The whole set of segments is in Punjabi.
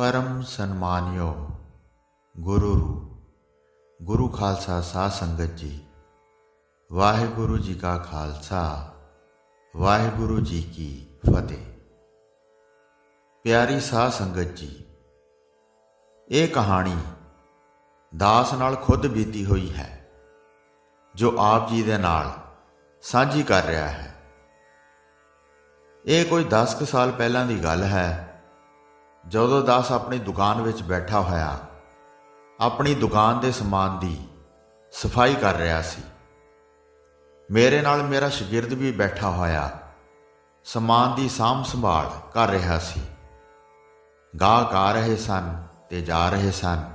परम सन्मानियो गुरु गुरु खालसा साध संगत जी। वाहिगुरु जी का खालसा वाहिगुरु जी की फतेह। प्यारी साध संगत जी, ये कहानी दास नाल खुद बीती हुई है जो आप जी दे नाल साझी कर रहा है। ये कोई 10 ਕੁ ਸਾਲ ਪਹਿਲਾਂ ਦੀ ਗੱਲ ਹੈ, ਜਦੋਂ दास अपनी दुकान ਵਿੱਚ बैठा होया अपनी दुकान के समान की सफाई कर रहा सी। मेरे नाल मेरा शगिरद भी बैठा होया समान की साਂਭ संभाल कर रहा सी। गाहक आ रहे सन ते जा रहे सन।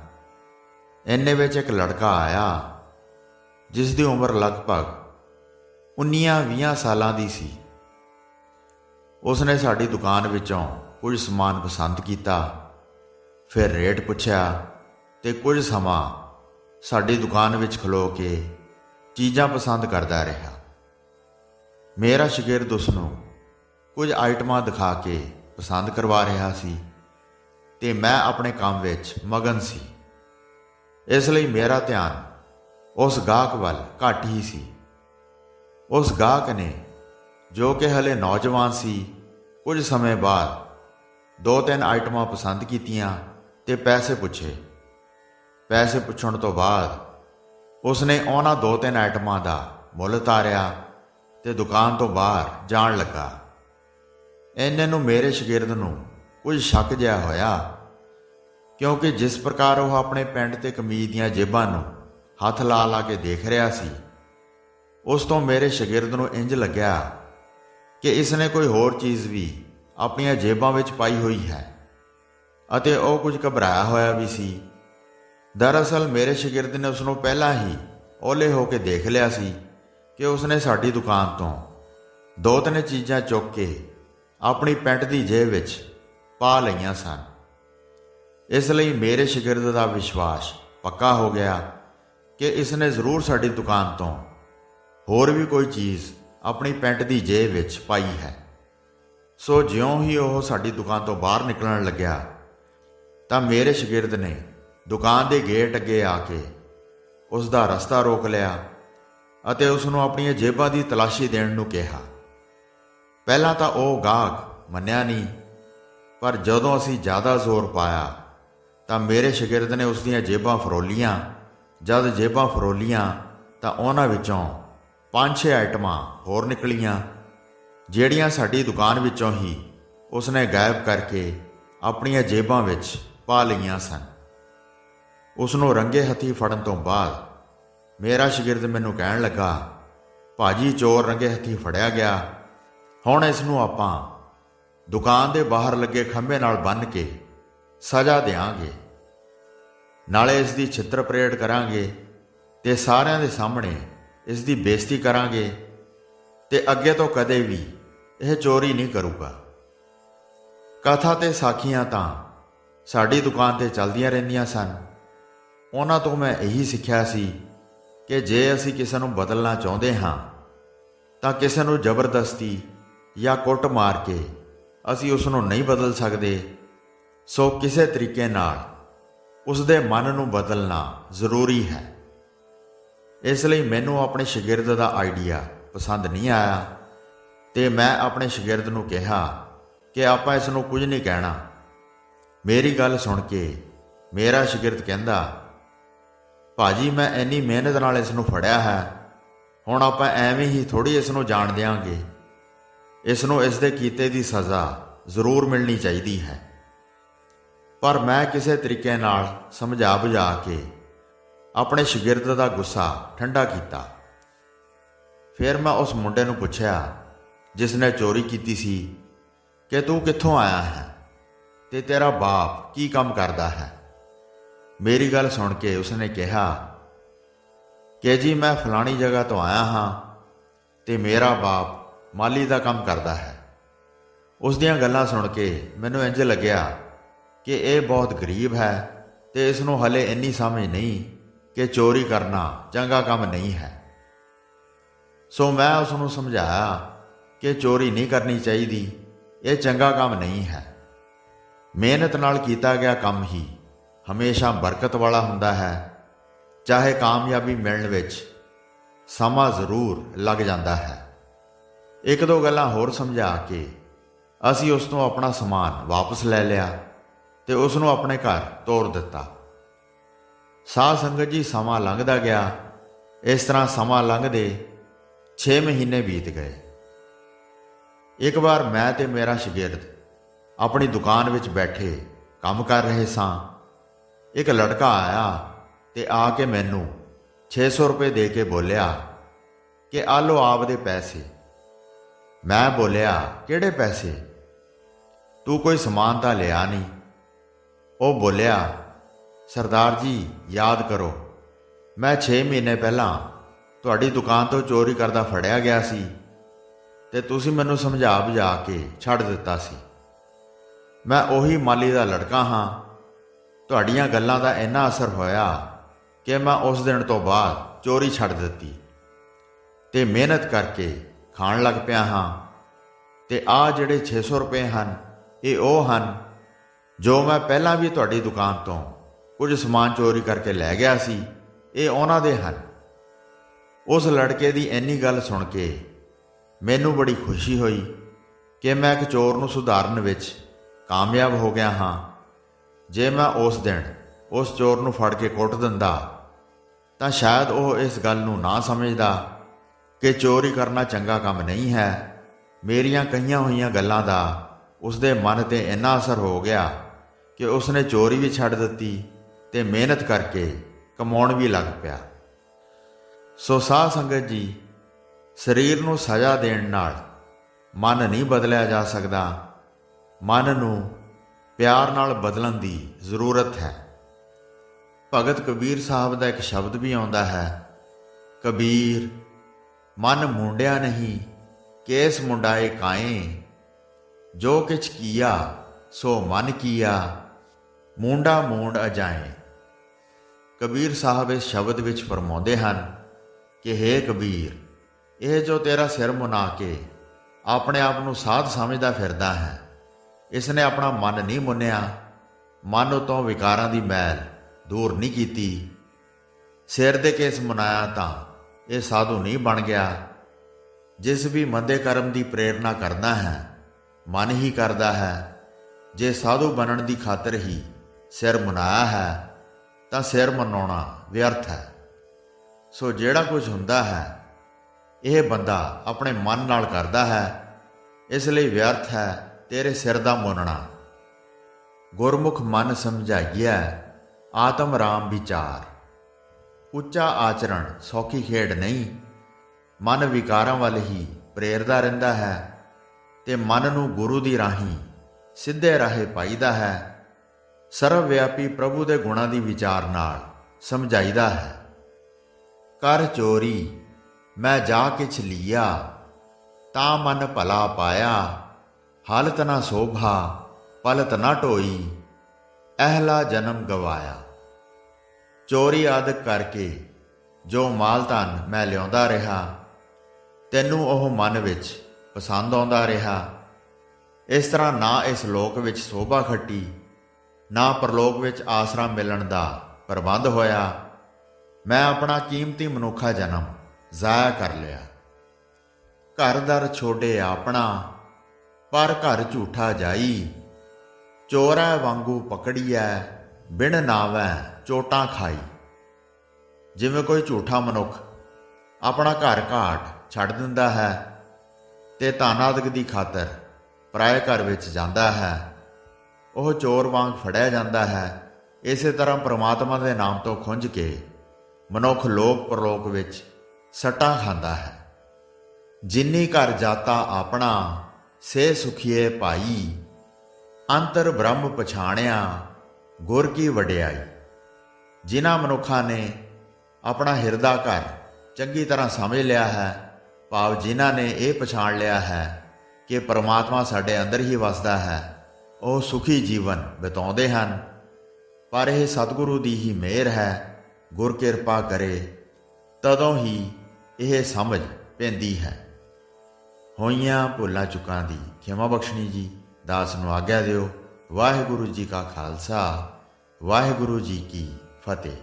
इन्ने विच एक लड़का आया जिसकी उम्र लगभग 19-20 सालां दी सी। उसने साडी दुकान विचों कुछ समान पसंद किया, फिर रेट पुछया ते कुछ समा साडी दुकान विच खलो के चीज़ां पसंद करता रहा। मेरा शगिरद उसनूं कुछ आइटमां दिखा के पसंद करवा रहा सी ते मैं अपने काम विच मगन सी। इसलिए मेरा ध्यान उस गाहक वाल घट ही सी। उस गाहक ने जो कि हले नौजवान सी, कुछ समय बाद 2-3 आइटमां पसंद कीतियां ते पैसे पुछे। पैसे पुछण तो बाद उसने उन्हां 2-3 आइटमां दा मुल तारिया ते दुकान तो बाहर जाण लगा। इन्ने नूं मेरे शगिरद नूं कुछ शक जिहा होया, क्योंकि जिस प्रकार वह अपने पेंट ते कमीज दीआं जेबां नूं हथ ला ला के देख रहा सी, उस तो मेरे शगिरद नूं इंज लग्या कि इसने कोई होर चीज़ भी अपनियां जेबां विच पाई हुई है अते वह कुछ घबराया होया भी सी। दरअसल मेरे शगिरद ने उसनों पहला ही ओले होके देख लिया सी कि उसने साडी दुकान तो 2-3 चीज़ां चुक के अपनी पेंट की जेब विच पा लईआं सन। इसलिए मेरे शगिरद का विश्वास पक्का हो गया कि इसने जरूर साडी दुकान तो होर भी कोई चीज़ अपनी पेंट की जेब विच पाई है। सो ज्यों ही वह साडी दुकान तो बाहर निकलण लग्या तां मेरे शगिरद ने दुकान के गेट अगे आके उसका रस्ता रोक लिया अते उसनूं अपनी जेबां की तलाशी देण नूं कहा। पहलां तां वह गाहक मन्निया नहीं, पर जदों असीं ज़्यादा जोर पाया तां मेरे शगिरद ने उसदियां जेबां फरोलीआं। जद जेबां फरोलीआं तां उन्हां विचों 5-6 आइटमां होर निकलियां, ਜਿਹੜੀਆਂ ਸਾਡੀ दुकान विचों ही उसने गायब करके अपनियां जेबां विच पा लईआं सन। उसनूं रंगे हथी फड़न तो बाद मेरा शगिरद मैनूं कहण लगा, भाजी चोर रंगे हथी फड़िया गया, हुण इसनूं आपां दुकान दे बाहर लगे खंभे नाल बन्न के सज़ा देंगे, नाले इसकी छित्र परेड करांगे ते सारिਆਂ ਦੇ सामणे इसकी बेइज्जती करांगे ते अगे तो कदे भी यह चोरी नहीं करूगा। कथा ते साखियां तां साडी दुकान ते चलदियां रहिंदियां सन। उन्हां तो मैं यही सिੱਖਿਆ सी कि जे असीं किसे नूं बदलना चाहुंदे हां तां किसे नूं जबरदस्ती या कुट मार के असीं उस नूं नहीं बदल सकदे। सो किसे तरीके नाल उसदे मन नूं बदलना जरूरी है। इसलिए मैनूं अपने शगिरद दा आइडिया पसंद नहीं आया ते मैं अपने शगिरद नूं कहा कि आपां इस नूं कुछ नहीं कहना। मेरी गल सुन के मेरा शगिरद कहंदा, भाजी मैं इन्नी मेहनत नाल इस नूं फड़िया है, हुण आपां एवें ही थोड़ी इस नूं जाण देंगे। इस नूं इस दे कीते दी सज़ा जरूर मिलनी चाहिदी है। पर मैं किसी तरीके नाल समझा बुझा के अपने शगिरद का गुस्सा ठंडा किया। फिर मैं उस मुंडे नूं पुछया जिसने चोरी की सी कि तू कित्थों आया है ते तेरा बाप की काम करदा है। मेरी गल सुन के उसने कहा कि जी मैं फलानी जगह तो आया हाँ ते मेरा बाप माली का काम करदा है। उसदियां गल्लां सुन के मैनूं इंज लग्या कि यह बहुत गरीब है ते इसनूं हले इन्नी समझ नहीं कि चोरी करना चंगा काम नहीं है। सो मैं उसनूं समझाया कि चोरी नहीं करनी चाहिए, ये चंगा काम नहीं है। ਮਿਹਨਤ ਨਾਲ ਕੀਤਾ ਗਿਆ ਕੰਮ ਹੀ ਹਮੇਸ਼ਾ ਬਰਕਤ ਵਾਲਾ ਹੁੰਦਾ ਹੈ। ਚਾਹੇ ਕਾਮਯਾਬੀ ਮਿਲਣ ਵਿੱਚ ਸਮਾਂ ਜ਼ਰੂਰ ਲੱਗ ਜਾਂਦਾ ਹੈ। ਇੱਕ ਦੋ ਗੱਲਾਂ ਹੋਰ ਸਮਝਾ ਕੇ ਅਸੀਂ ਉਸ ਤੋਂ ਆਪਣਾ ਸਮਾਨ ਵਾਪਸ ਲੈ ਲਿਆ ਤੇ ਉਸ ਨੂੰ ਆਪਣੇ ਘਰ ਤੋਰ ਦਿੱਤਾ। ਸਾਧ ਸੰਗਤ ਜੀ, ਸਮਾਂ ਲੰਘਦਾ ਗਿਆ। ਇਸ ਤਰ੍ਹਾਂ ਸਮਾਂ ਲੰਘਦੇ 6 ਮਹੀਨੇ ਬੀਤ ਗਏ। ਇੱਕ ਵਾਰ ਮੈਂ ਤੇ ਮੇਰਾ ਸ਼ਾਗਿਰਦ ਆਪਣੀ ਦੁਕਾਨ ਵਿੱਚ ਬੈਠੇ ਕੰਮ ਕਰ ਰਹੇ ਸਾਂ। ਇੱਕ ਲੜਕਾ ਆਇਆ ਤੇ ਆ ਕੇ ਮੈਨੂੰ 600 ਰੁਪਏ ਦੇ ਕੇ ਬੋਲਿਆ ਕਿ ਆ ਲਓ ਆਪਦੇ ਪੈਸੇ। ਮੈਂ ਬੋਲਿਆ, ਕਿਹੜੇ ਪੈਸੇ? ਤੂੰ ਕੋਈ ਸਮਾਨ ਤਾਂ ਲਿਆ ਨਹੀਂ। ਉਹ ਬੋਲਿਆ, ਸਰਦਾਰ ਜੀ ਯਾਦ ਕਰੋ, ਮੈਂ 6 ਮਹੀਨੇ ਪਹਿਲਾਂ ਤੁਹਾਡੀ ਦੁਕਾਨ ਤੋਂ ਚੋਰੀ ਕਰਦਾ ਫੜਿਆ ਗਿਆ ਸੀ ਤੇ ਤੁਸੀਂ ਮੈਨੂੰ ਸਮਝਾ ਬੁਝਾ ਕੇ ਛੱਡ ਦਿੱਤਾ ਸੀ। ਮੈਂ ਉਹੀ ਮਾਲੀ ਦਾ ਲੜਕਾ ਹਾਂ। ਤੁਹਾਡੀਆਂ ਗੱਲਾਂ ਦਾ ਇੰਨਾ ਅਸਰ ਹੋਇਆ ਕਿ ਮੈਂ ਉਸ ਦਿਨ ਤੋਂ ਬਾਅਦ ਚੋਰੀ ਛੱਡ ਦਿੱਤੀ ਤੇ ਮਿਹਨਤ ਕਰਕੇ ਖਾਣ ਲੱਗ ਪਿਆ ਹਾਂ। ਤੇ ਆਹ ਜਿਹੜੇ 600 ਰੁਪਏ ਹਨ, ਇਹ ਉਹ ਹਨ ਜੋ ਮੈਂ ਪਹਿਲਾਂ ਵੀ ਤੁਹਾਡੀ ਦੁਕਾਨ ਤੋਂ ਕੁਝ ਸਮਾਨ ਚੋਰੀ ਕਰਕੇ ਲੈ ਗਿਆ ਸੀ। ਇਹ ਉਹਨਾਂ ਦੇ ਹਨ। ਉਸ ਲੜਕੇ ਦੀ ਇੰਨੀ ਗੱਲ ਸੁਣ ਕੇ ਮੈਨੂੰ ਬੜੀ ਖੁਸ਼ੀ ਹੋਈ ਕਿ ਮੈਂ ਇੱਕ ਚੋਰ ਨੂੰ ਸੁਧਾਰਨ ਵਿੱਚ ਕਾਮਯਾਬ ਹੋ ਗਿਆ ਹਾਂ। ਜੇ ਮੈਂ ਉਸ ਦਿਨ ਉਸ ਚੋਰ ਨੂੰ ਫੜ ਕੇ ਕੁੱਟ ਦਿੰਦਾ ਤਾਂ ਸ਼ਾਇਦ ਉਹ ਇਸ ਗੱਲ ਨੂੰ ਨਾ ਸਮਝਦਾ ਕਿ ਚੋਰੀ ਕਰਨਾ ਚੰਗਾ ਕੰਮ ਨਹੀਂ ਹੈ। ਮੇਰੀਆਂ ਕਹੀਆਂ ਹੋਈਆਂ ਗੱਲਾਂ ਦਾ ਉਸਦੇ ਮਨ 'ਤੇ ਇੰਨਾ ਅਸਰ ਹੋ ਗਿਆ ਕਿ ਉਸਨੇ ਚੋਰੀ ਵੀ ਛੱਡ ਦਿੱਤੀ ਤੇ ਮਿਹਨਤ ਕਰਕੇ ਕਮਾਉਣ ਵੀ ਲੱਗ ਪਿਆ। ਸੋ ਸਾਧ ਸੰਗਤ ਜੀ, ਸਰੀਰ ਨੂੰ ਸਜ਼ਾ ਦੇਣ ਨਾਲ ਮਨ ਨਹੀਂ ਬਦਲਿਆ ਜਾ ਸਕਦਾ। ਮਨ ਨੂੰ ਪਿਆਰ ਨਾਲ ਬਦਲਣ ਦੀ ਜ਼ਰੂਰਤ ਹੈ। ਭਗਤ ਕਬੀਰ ਸਾਹਿਬ ਦਾ ਇੱਕ ਸ਼ਬਦ ਵੀ ਆਉਂਦਾ ਹੈ, ਕਬੀਰ ਮਨ ਮੁੰਡਿਆ ਨਹੀਂ ਕੇਸ ਮੁੰਡਾਏ ਕਾਏ, ਜੋ ਕਿਛ ਕੀਆ ਸੋ ਮਨ ਕੀਆ, ਮੁੰਡਾ ਮੂੰਡ ਅਜਾਏ। ਕਬੀਰ ਸਾਹਿਬ ਇਸ ਸ਼ਬਦ ਵਿੱਚ ਫਰਮਾਉਂਦੇ ਹਨ ਕਿ ਹੇ ਕਬੀਰ, ਇਹ ਜੋ ਤੇਰਾ ਸਿਰ ਮੁਨਾ ਕੇ ਆਪਣੇ ਆਪ ਨੂੰ ਸਾਧ ਸਮਝਦਾ ਫਿਰਦਾ ਹੈ, ਇਸ ਨੇ ਆਪਣਾ ਮਨ ਨਹੀਂ ਮੁੰਨਿਆ। ਮਨ ਉਤੋਂ ਵਿਕਾਰਾਂ ਦੀ ਮੈਲ ਦੂਰ ਨਹੀਂ ਕੀਤੀ। ਸਿਰ ਦੇ ਕੇਸ ਮੁਨਾਇਆ ਤਾਂ ਇਹ ਸਾਧੂ ਨਹੀਂ ਬਣ ਗਿਆ। ਜਿਸ ਵੀ ਮੰਦੇ ਕਰਮ ਦੀ ਪ੍ਰੇਰਨਾ ਕਰਦਾ ਹੈ, ਮਨ ਹੀ ਕਰਦਾ ਹੈ। ਜੇ ਸਾਧੂ ਬਣਨ ਦੀ ਖਾਤਰ ਹੀ ਸਿਰ ਮੁਨਾਇਆ ਹੈ ਤਾਂ ਸਿਰ ਮਨਾਉਣਾ ਵਿਅਰਥ ਹੈ। ਸੋ ਜਿਹੜਾ ਕੁਝ ਹੁੰਦਾ ਹੈ ਇਹ ਬੰਦਾ ਆਪਣੇ ਮਨ ਨਾਲ ਕਰਦਾ ਹੈ, ਇਸ ਲਈ ਵਿਅਰਥ ਹੈ ਤੇਰੇ ਸਿਰ ਦਾ ਮੁੰਨਣਾ। ਗੁਰਮੁਖ ਮਨ ਸਮਝਾਈਐ ਆਤਮ ਰਾਮ ਵਿਚਾਰ, ਉੱਚਾ ਆਚਰਣ ਸੌਖੀ ਖੇਡ ਨਹੀਂ। ਮਨ ਵਿਕਾਰਾਂ ਵੱਲ ਹੀ ਪ੍ਰੇਰਦਾ ਰਹਿੰਦਾ ਹੈ ਤੇ ਮਨ ਨੂੰ ਗੁਰੂ ਦੀ ਰਾਹੀਂ ਸਿੱਧੇ ਰਾਹੇ ਪਾਈਦਾ ਹੈ। ਸਰਵ ਵਿਆਪੀ ਪ੍ਰਭੂ ਦੇ ਗੁਣਾਂ ਦੀ ਵਿਚਾਰ ਨਾਲ ਸਮਝਾਈਦਾ ਹੈ। ਕਰ ਚੋਰੀ ਮੈਂ ਜਾ ਕਿਛ ਲੀਆ, ਤਾਂ ਮਨ ਭਲਾ ਪਾਇਆ, ਹਾਲਤ ਨਾ ਸੋਭਾ ਪਲਤ ਨਾ ਢੋਈ, ਅਹਿਲਾ ਜਨਮ ਗਵਾਇਆ। ਚੋਰੀ ਆਦਿਕ ਕਰਕੇ ਜੋ ਮਾਲ ਧਨ ਮੈਂ ਲਿਆਉਂਦਾ ਰਿਹਾ, ਤੈਨੂੰ ਉਹ ਮਨ ਵਿੱਚ ਪਸੰਦ ਆਉਂਦਾ ਰਿਹਾ। ਇਸ ਤਰ੍ਹਾਂ ਨਾ ਇਸ ਲੋਕ ਵਿੱਚ ਸੋਭਾ ਖੱਟੀ, ਨਾ ਪਰਲੋਕ ਵਿੱਚ ਆਸਰਾ ਮਿਲਣ ਦਾ ਪ੍ਰਬੰਧ ਹੋਇਆ। ਮੈਂ ਆਪਣਾ ਕੀਮਤੀ ਮਨੁੱਖਾ ਜਨਮ ਜ਼ਾਇਆ ਕਰ ਲਿਆ। ਘਰ ਦਰ ਛੋਡੇ ਆਪਣਾ, ਪਰ ਘਰ ਝੂਠਾ ਜਾਈ, ਚੋਰੈ ਵਾਂਗੂ ਪਕੜੀਐ ਬਿਨ ਨਾਵੈ ਚੋਟਾਂ ਖਾਈ। ਜਿਵੇਂ ਕੋਈ ਝੂਠਾ ਮਨੁੱਖ ਆਪਣਾ ਘਰ ਘਾਟ ਛੱਡ ਦਿੰਦਾ ਹੈ ਤੇ ਧਨ ਆਦਿਕ ਦੀ ਖਾਤਰ ਪਰਾਏ ਘਰ ਵਿੱਚ ਜਾਂਦਾ ਹੈ, ਉਹ ਚੋਰ ਵਾਂਗ ਫੜਿਆ ਜਾਂਦਾ ਹੈ। ਇਸੇ ਤਰ੍ਹਾਂ ਪ੍ਰਮਾਤਮਾ ਦੇ ਨਾਮ ਤੋਂ ਖੁੰਝ ਕੇ ਮਨੁੱਖ ਲੋਕ ਪਰਲੋਕ ਵਿੱਚ ਸੱਟਾਂ ਖਾਂਦਾ ਹੈ। ਜਿਨੀ ਘਰ ਜਾਤਾ ਆਪਣਾ, ਸੇ ਸੁਖੀਏ ਭਾਈ, ਅੰਤਰ ਬ੍ਰਹਮ ਪਛਾਣਿਆ ਗੁਰ ਕੀ ਵਡਿਆਈ। ਜਿਨ੍ਹਾਂ ਮਨੁੱਖਾਂ ਨੇ ਆਪਣਾ ਹਿਰਦਾ ਘਰ ਚੰਗੀ ਤਰ੍ਹਾਂ ਸਮਝ ਲਿਆ ਹੈ, ਭਾਵ ਜਿਨ੍ਹਾਂ ਨੇ ਇਹ ਪਛਾਣ ਲਿਆ ਹੈ ਕਿ ਪਰਮਾਤਮਾ ਸਾਡੇ ਅੰਦਰ ਹੀ ਵਸਦਾ ਹੈ, ਉਹ ਸੁਖੀ ਜੀਵਨ ਬਿਤਾਉਂਦੇ ਹਨ। ਪਰ ਇਹ ਸਤਿਗੁਰੂ ਦੀ ਹੀ ਮਿਹਰ ਹੈ। ਗੁਰ ਕਿਰਪਾ ਕਰੇ ਤਦੋਂ ਹੀ ਇਹ ਸਮਝ ਪੈਂਦੀ ਹੈ। ਹੋਈਆਂ ਭੁੱਲਾਂ ਚੁੱਕਾਂ ਦੀ ਖਿਮਾ ਬਖਸ਼ਣੀ ਜੀ। ਦਾਸ ਨੂੰ ਆਗਿਆ ਦਿਓ। ਵਾਹਿਗੁਰੂ ਜੀ ਕਾ ਖਾਲਸਾ, ਵਾਹਿਗੁਰੂ ਜੀ ਕੀ ਫਤਿਹ।